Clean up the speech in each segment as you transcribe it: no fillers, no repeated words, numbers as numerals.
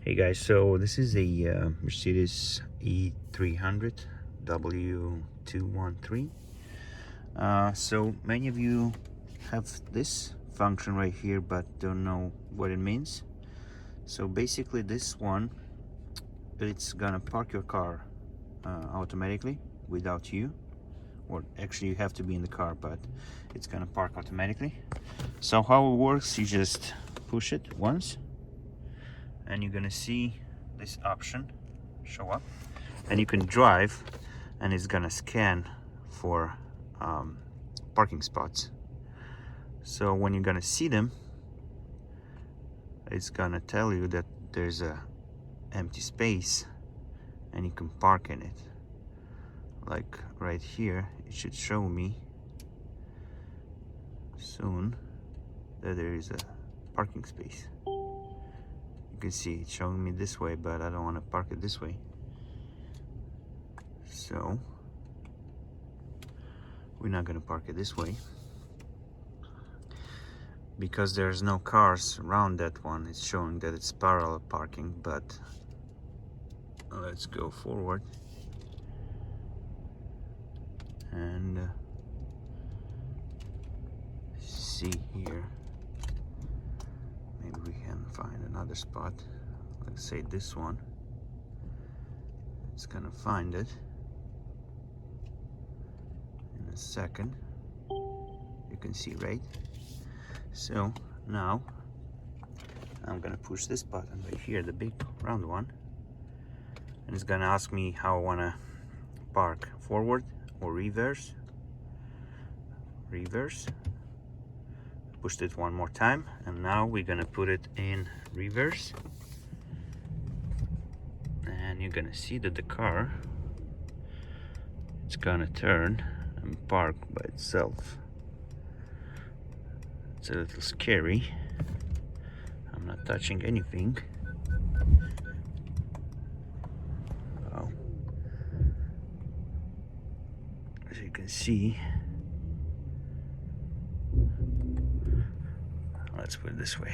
Hey guys, so this is a Mercedes E300 W213. So many of you have this function right here but don't know what it means. So basically this one, it's gonna park your car automatically without you, or actually you have to be in the car, but it's gonna park automatically. So how it works, you just push it once and you're gonna see this option show up, and you can drive and it's gonna scan for parking spots. So when you're gonna see them, it's gonna tell you that there's a empty space and you can park in it. Like right here, it should show me soon that there is a parking space. You can see it's showing me this way, but I don't want to park it this way. So we're not going to park it this way because there's no cars around that one. It's showing that it's parallel parking, but let's go forward and see here. Maybe we can find another spot. Let's say this one. It's gonna find it in a second. You can see, right? So now I'm gonna push this button right here, the big round one, and it's gonna ask me how I wanna park, forward or reverse. Reverse. Pushed it one more time, and now we're gonna put it in reverse, and you're gonna see that the car, it's gonna turn and park by itself. It's a little scary. I'm not touching anything. Wow. As you can see, let's put it this way.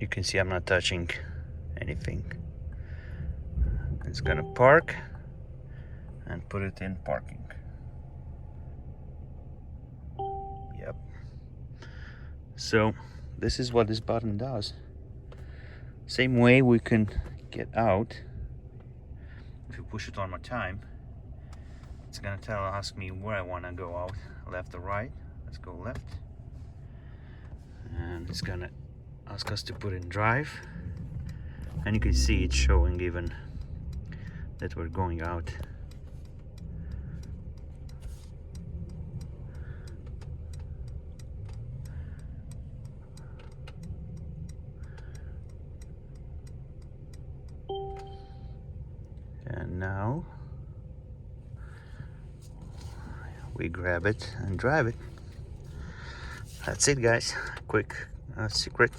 You can see I'm not touching anything. It's gonna park and put it in parking. Yep. So this is what this button does. Same way we can get out. If you push it one more time, it's gonna ask me where I wanna go out, left or right. Let's go left. And it's gonna ask us to put in drive. And you can see it's showing even that we're going out. And now we grab it and drive it. That's it, guys. Quick secret.